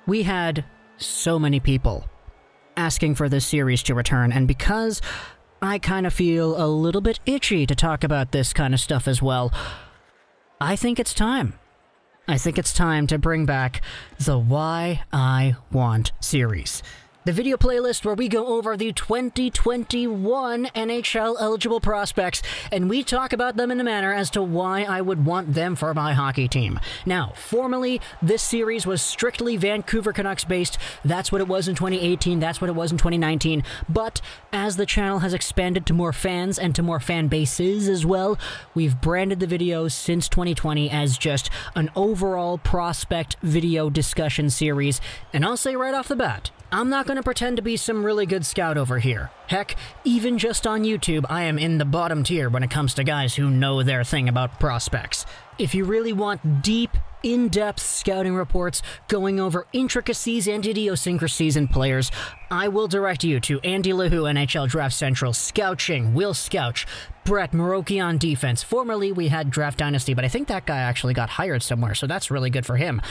We had so many people asking for this series to return, and because I kind of feel a little bit itchy to talk about this kind of stuff as well, I think it's time. I think it's time to bring back the Why I Want series. The video playlist where we go over the 2021 NHL eligible prospects, and we talk about them in a manner as to why I would want them for my hockey team. Now, formerly, this series was strictly Vancouver Canucks based. That's what it was in 2018, that's what it was in 2019. But as the channel has expanded to more fans and to more fan bases as well, we've branded the videos since 2020 as just an overall prospect video discussion series. And I'll say right off the bat, I'm not going to pretend to be some really good scout over here. Heck, even just on YouTube, I am in the bottom tier when it comes to guys who know their thing about prospects. If you really want deep, in-depth scouting reports going over intricacies and idiosyncrasies in players, I will direct you to Andy LaHoo, NHL Draft Central, Scouching, Will Scouch, Brett Maroki on defense. Formerly, we had Draft Dynasty, but I think that guy actually got hired somewhere, so that's really good for him.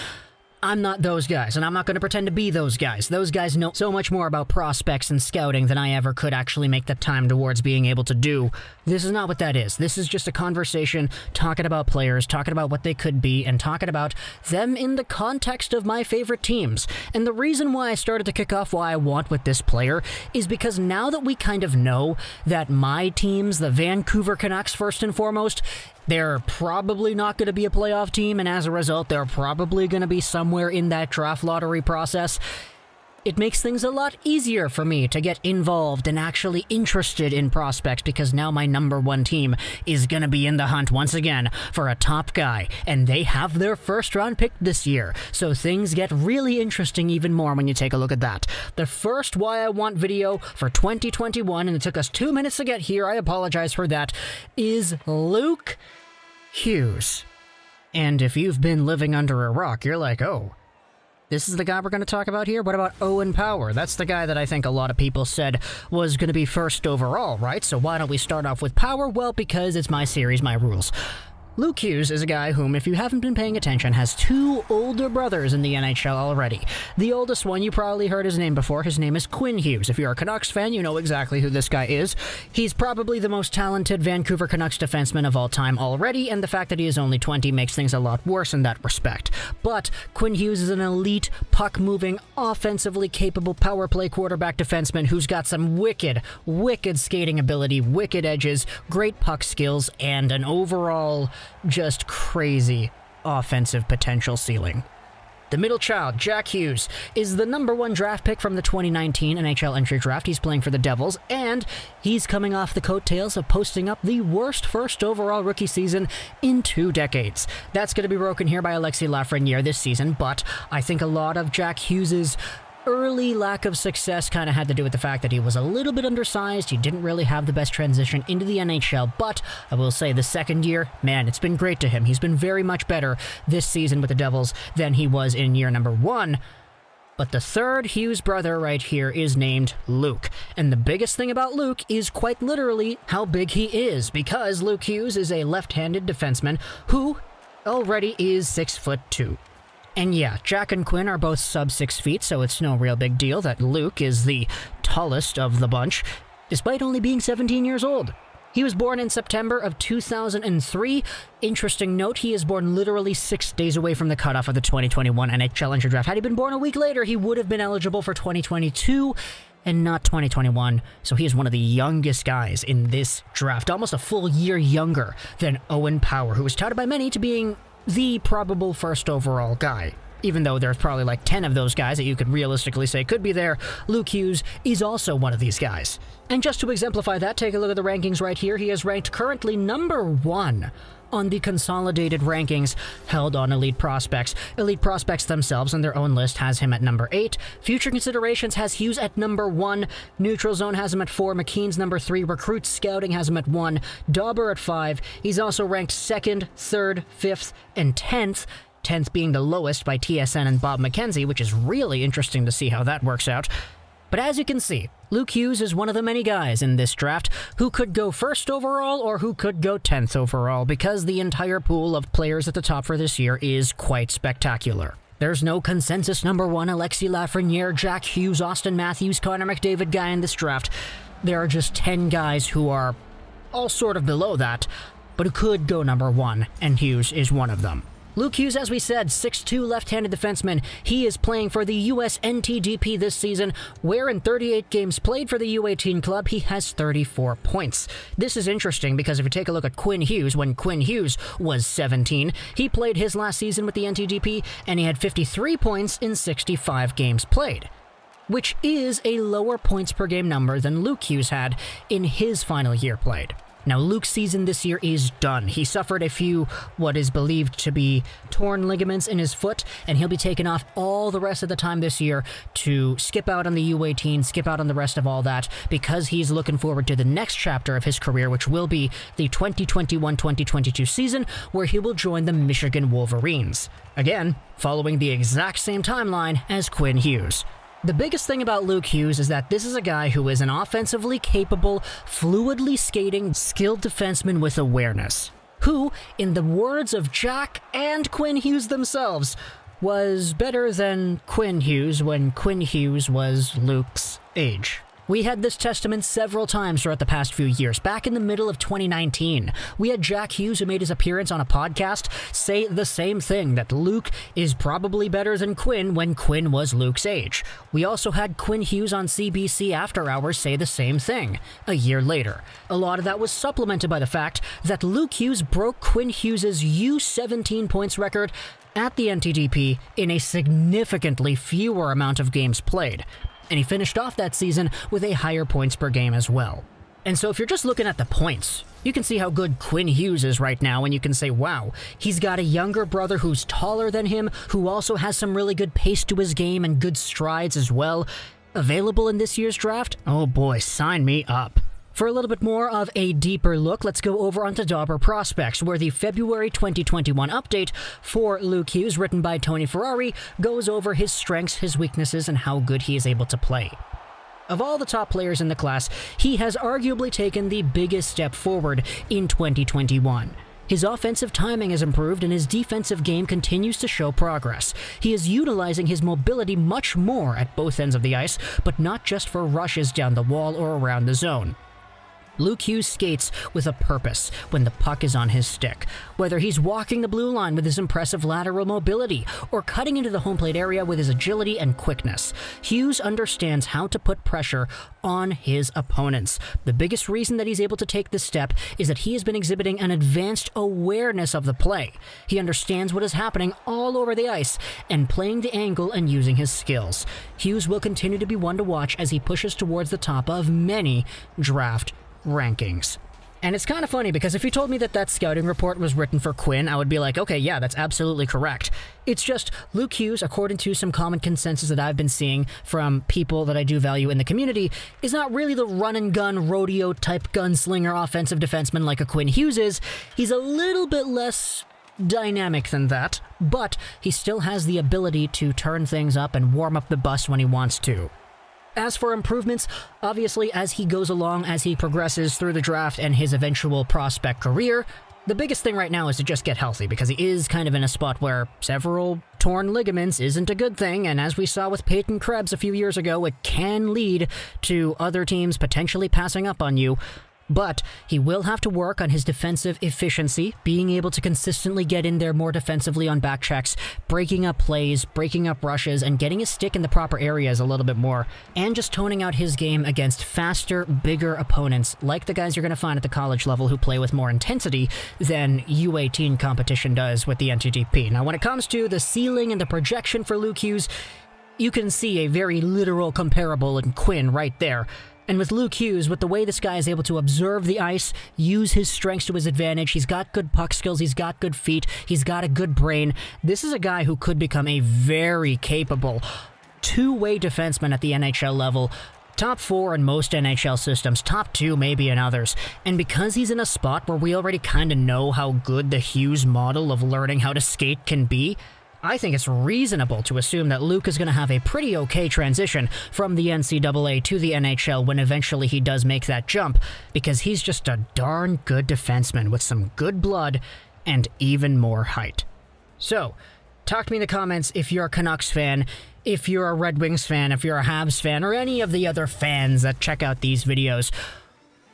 I'm not those guys, and I'm not going to pretend to be those guys. Those guys know so much more about prospects and scouting than I ever could actually make the time towards being able to do. This is not what that is. This is just a conversation talking about players, talking about what they could be, and talking about them in the context of my favorite teams. And the reason why I started to kick off why I want with this player is because now that we kind of know that my teams, the Vancouver Canucks first and foremost, they're probably not going to be a playoff team, and as a result, they're probably going to be somewhere in that draft lottery process. It makes things a lot easier for me to get involved and actually interested in prospects, because now my number one team is going to be in the hunt once again for a top guy, and they have their first round pick this year. So things get really interesting even more when you take a look at that. The first Why I Want video for 2021, and it took us 2 minutes to get here, I apologize for that, is Luke Hughes. And if you've been living under a rock, you're like, oh, this is the guy we're going to talk about here? What about Owen Power? That's the guy that I think a lot of people said was going to be first overall, right? So why don't we start off with Power? Well, because it's my series, my rules. Luke Hughes is a guy whom, if you haven't been paying attention, has two older brothers in the NHL already. The oldest one, you probably heard his name before. His name is Quinn Hughes. If you're a Canucks fan, you know exactly who this guy is. He's probably the most talented Vancouver Canucks defenseman of all time already, and the fact that he is only 20 makes things a lot worse in that respect. But Quinn Hughes is an elite, puck-moving, offensively capable power play quarterback defenseman who's got some wicked skating ability, wicked edges, great puck skills, and an overall just crazy offensive potential ceiling. The middle child, Jack Hughes, is the number one draft pick from the 2019 NHL Entry Draft. He's playing for the Devils, and he's coming off the coattails of posting up the worst first overall rookie season in 2 decades. That's going to be broken here by Alexis Lafreniere this season, but I think a lot of Jack Hughes's early lack of success kind of had to do with the fact that he was a little bit undersized. He didn't really have the best transition into the NHL, but I will say the second year, man, it's been great to him. He's been very much better this season with the Devils than he was in year number 1. But the third Hughes brother right here is named Luke. And the biggest thing about Luke is quite literally how big he is, because Luke Hughes is a left-handed defenseman who already is 6'2". And yeah, Jack and Quinn are both sub 6 feet, so it's no real big deal that Luke is the tallest of the bunch, despite only being 17 years old. He was born in September of 2003. Interesting note, he is born literally 6 days away from the cutoff of the 2021 NHL Entry Draft. Had he been born a week later, he would have been eligible for 2022 and not 2021. So he is one of the youngest guys in this draft, almost a full year younger than Owen Power, who was touted by many to being the probable first overall guy. Even though there's probably like 10 of those guys that you could realistically say could be there, Luke Hughes is also one of these guys. And just to exemplify that, take a look at the rankings right here. He is ranked currently number 1 on the consolidated rankings held on Elite Prospects. Elite Prospects themselves on their own list has him at number 8. Future Considerations has Hughes at number 1. Neutral Zone has him at 4. McKean's number 3. Recruit Scouting has him at 1. Dauber at 5. He's also ranked 2nd, 3rd, 5th, and 10th. 10th being the lowest by TSN and Bob McKenzie, which is really interesting to see how that works out. But as you can see, Luke Hughes is one of the many guys in this draft who could go 1st overall or who could go 10th overall, because the entire pool of players at the top for this year is quite spectacular. There's no consensus number 1 Alexis Lafreniere, Jack Hughes, Austin Matthews, Connor McDavid guy in this draft. There are just 10 guys who are all sort of below that, but who could go number 1, and Hughes is one of them. Luke Hughes, as we said, 6'2" left-handed defenseman. He is playing for the US NTDP this season, where in 38 games played for the U18 club, he has 34 points. This is interesting because if you take a look at Quinn Hughes, when Quinn Hughes was 17, he played his last season with the NTDP, and he had 53 points in 65 games played, which is a lower points per game number than Luke Hughes had in his final year played. Now, Luke's season this year is done. He suffered a few, what is believed to be torn ligaments in his foot, and he'll be taken off all the rest of the time this year to skip out on the U18, skip out on the rest of all that, because he's looking forward to the next chapter of his career, which will be the 2021-2022 season, where he will join the Michigan Wolverines. Again, following the exact same timeline as Quinn Hughes. The biggest thing about Luke Hughes is that this is a guy who is an offensively capable, fluidly skating, skilled defenseman with awareness, who, in the words of Jack and Quinn Hughes themselves, was better than Quinn Hughes when Quinn Hughes was Luke's age. We had this testament several times throughout the past few years. Back in the middle of 2019, we had Jack Hughes, who made his appearance on a podcast, say the same thing, that Luke is probably better than Quinn when Quinn was Luke's age. We also had Quinn Hughes on CBC After Hours say the same thing a year later. A lot of that was supplemented by the fact that Luke Hughes broke Quinn Hughes' U17 points record at the NTDP in a significantly fewer amount of games played. And he finished off that season with a higher points per game as well. And so if you're just looking at the points, you can see how good Quinn Hughes is right now, and you can say, wow, he's got a younger brother who's taller than him, who also has some really good pace to his game and good strides as well. Available in this year's draft? Oh boy, sign me up. For a little bit more of a deeper look, let's go over onto Dobber Prospects, where the February 2021 update for Luke Hughes, written by Tony Ferrari, goes over his strengths, his weaknesses, and how good he is able to play. Of all the top players in the class, he has arguably taken the biggest step forward in 2021. His offensive timing has improved and his defensive game continues to show progress. He is utilizing his mobility much more at both ends of the ice, but not just for rushes down the wall or around the zone. Luke Hughes skates with a purpose when the puck is on his stick, whether he's walking the blue line with his impressive lateral mobility or cutting into the home plate area with his agility and quickness. Hughes understands how to put pressure on his opponents. The biggest reason that he's able to take this step is that he has been exhibiting an advanced awareness of the play. He understands what is happening all over the ice and playing the angle and using his skills. Hughes will continue to be one to watch as he pushes towards the top of many draft rankings. And it's kind of funny because if you told me that that scouting report was written for Quinn, I would be like, okay, yeah, that's absolutely correct. It's just Luke Hughes, according to some common consensus that I've been seeing from people that I do value in the community, is not really the run-and-gun, rodeo-type gunslinger offensive defenseman like a Quinn Hughes is. He's a little bit less dynamic than that, but he still has the ability to turn things up and warm up the bus when he wants to. As for improvements, obviously as he goes along, as he progresses through the draft and his eventual prospect career, the biggest thing right now is to just get healthy, because he is kind of in a spot where several torn ligaments isn't a good thing, and as we saw with Peyton Krebs a few years ago, it can lead to other teams potentially passing up on you. But he will have to work on his defensive efficiency, being able to consistently get in there more defensively on back checks, breaking up plays, breaking up rushes, and getting his stick in the proper areas a little bit more, and just toning out his game against faster, bigger opponents, like the guys you're going to find at the college level who play with more intensity than U18 competition does with the NTDP. Now, when it comes to the ceiling and the projection for Luke Hughes, you can see a very literal comparable in Quinn right there. And with Luke Hughes, with the way this guy is able to observe the ice, use his strengths to his advantage, he's got good puck skills, he's got good feet, he's got a good brain. This is a guy who could become a very capable two-way defenseman at the NHL level. Top 4 in most NHL systems, top 2 maybe in others. And because he's in a spot where we already kind of know how good the Hughes model of learning how to skate can be, I think it's reasonable to assume that Luke is going to have a pretty okay transition from the NCAA to the NHL when eventually he does make that jump, because he's just a darn good defenseman with some good blood and even more height. So, talk to me in the comments if you're a Canucks fan, if you're a Red Wings fan, if you're a Habs fan, or any of the other fans that check out these videos.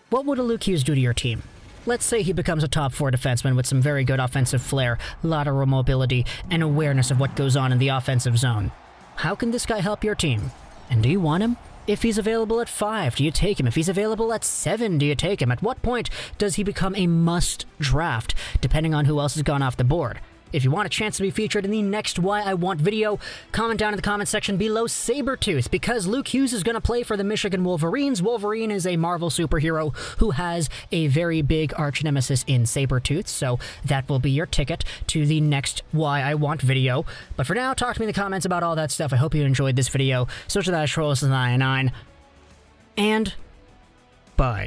What would a Luke Hughes do to your team? Let's say he becomes a top 4 defenseman with some very good offensive flair, lateral mobility, and awareness of what goes on in the offensive zone. How can this guy help your team? And do you want him? If he's available at 5, do you take him? If he's available at 7, do you take him? At what point does he become a must draft, depending on who else has gone off the board? If you want a chance to be featured in the next Why I Want video, comment down in the comment section below Sabretooth, because Luke Hughes is going to play for the Michigan Wolverines. Wolverine is a Marvel superhero who has a very big arch nemesis in Sabretooth, so that will be your ticket to the next Why I Want video. But for now, talk to me in the comments about all that stuff. I hope you enjoyed this video. So to that, Rosen 99, and bye.